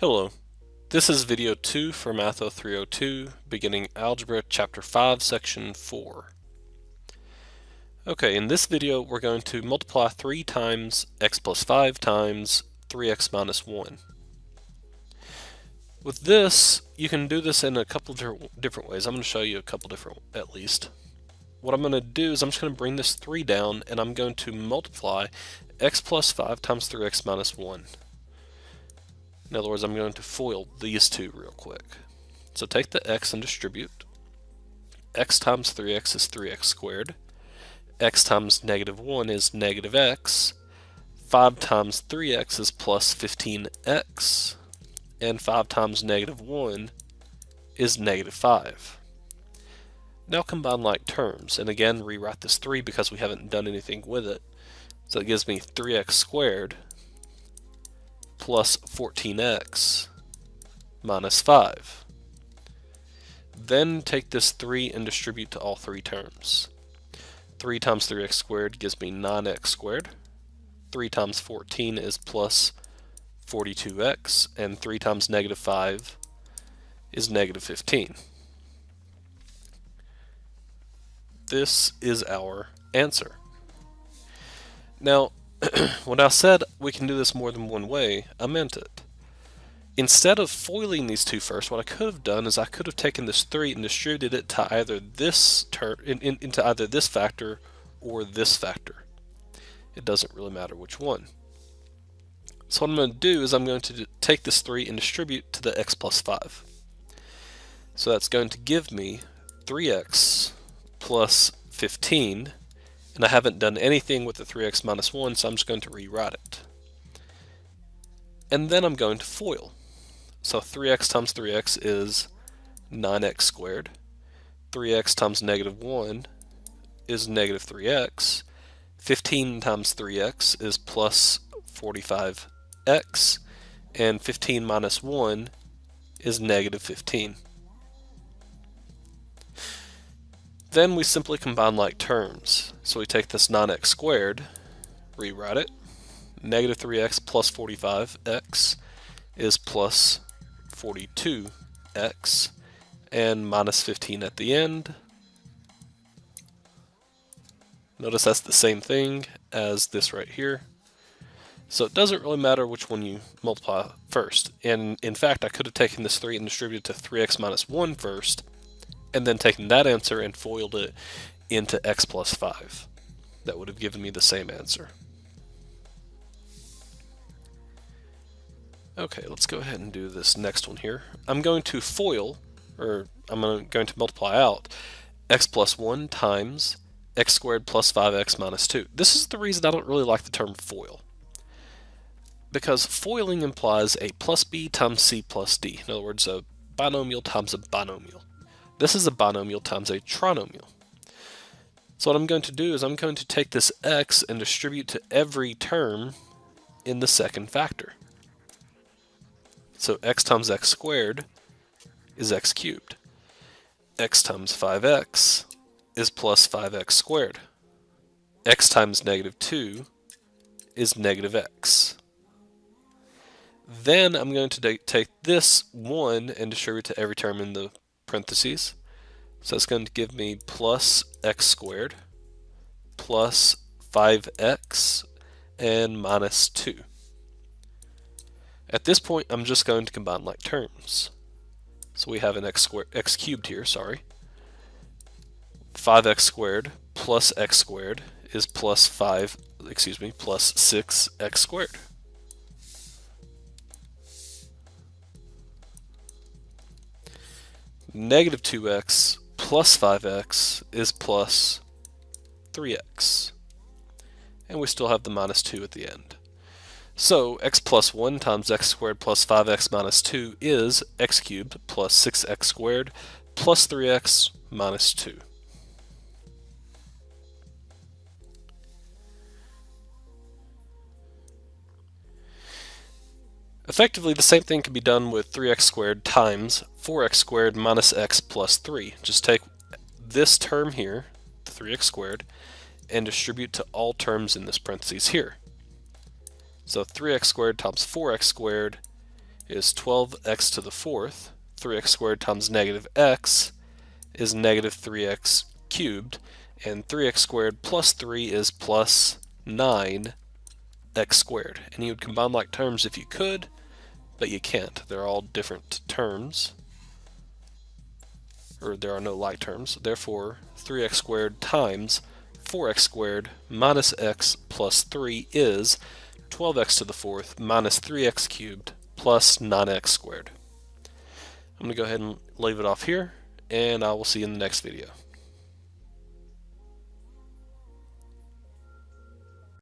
Hello, this is video 2 for Math0302, beginning Algebra Chapter 5, Section 4. Okay, in this video we're going to multiply 3 times x plus 5 times 3x minus 1. With this, you can do this in a couple different ways. I'm going to show you a couple different at least. What I'm going to do is I'm just going to bring this 3 down and I'm going to multiply x plus 5 times 3x minus 1. In other words, I'm going to FOIL these two real quick. So take the x and distribute. X times 3x is 3x squared. X times negative 1 is negative x. 5 times 3x is plus 15x. And 5 times negative 1 is negative 5. Now combine like terms, and again rewrite this 3 because we haven't done anything with it. So it gives me 3x squared plus 14x minus 5. Then take this 3 and distribute to all three terms. 3 times 3x squared gives me 9x squared. 3 times 14 is plus 42x, and 3 times negative 5 is negative 15. This is our answer. Now, when I said we can do this more than one way, I meant it. Instead of foiling these two first, what I could have done is I could have taken this 3 and distributed it to either this into either this factor or this factor. It doesn't really matter which one. So what I'm going to do is I'm going to take this 3 and distribute to the x plus 5. So that's going to give me 3x plus 15. And I haven't done anything with the 3x minus 1, so I'm just going to rewrite it. And then I'm going to FOIL. So 3x times 3x is 9x squared. 3x times negative 1 is negative 3x. 15 times 3x is plus 45x. And 15 minus 1 is negative 15. Then we simply combine like terms. So we take this 9x squared, rewrite it. Negative 3x plus 45x is plus 42x, and minus 15 at the end. Notice that's the same thing as this right here. So it doesn't really matter which one you multiply first. And in fact, I could have taken this 3 and distributed to 3x minus 1 first, and then taken that answer and FOILed it into x plus 5. That would have given me the same answer. Okay, let's go ahead and do this next one here. I'm going to FOIL, or I'm going to multiply out x plus 1 times x squared plus 5x minus 2. This is the reason I don't really like the term FOIL. Because FOILing implies a plus b times c plus d. In other words, a binomial times a binomial. This is a binomial times a trinomial. So what I'm going to do is I'm going to take this x and distribute to every term in the second factor. So x times x squared is x cubed. X times 5x is plus 5x squared. X times negative 2 is negative x. Then I'm going to take this 1 and distribute to every term in the parentheses. So it's going to give me plus x squared plus 5x and minus 2. At this point, I'm just going to combine like terms. So we have an x cubed here, sorry. 5x squared plus x squared is plus 6x squared. Negative 2x plus 5x is plus 3x. And we still have the minus 2 at the end. So x plus 1 times x squared plus 5x minus 2 is x cubed plus 6x squared plus 3x minus 2. Effectively, the same thing can be done with 3x squared times 4x squared minus x plus 3. Just take this term here, 3x squared, and distribute to all terms in this parentheses here. So 3x squared times 4x squared is 12x to the fourth. 3x squared times negative x is negative 3x cubed. And 3x squared plus 3 is plus 9x squared. And you would combine like terms if you could, but you can't. They're all different terms, or there are no like terms. Therefore, 3x squared times 4x squared minus x plus 3 is 12x to the fourth minus 3x cubed plus 9x squared. I'm going to go ahead and leave it off here, and I will see you in the next video.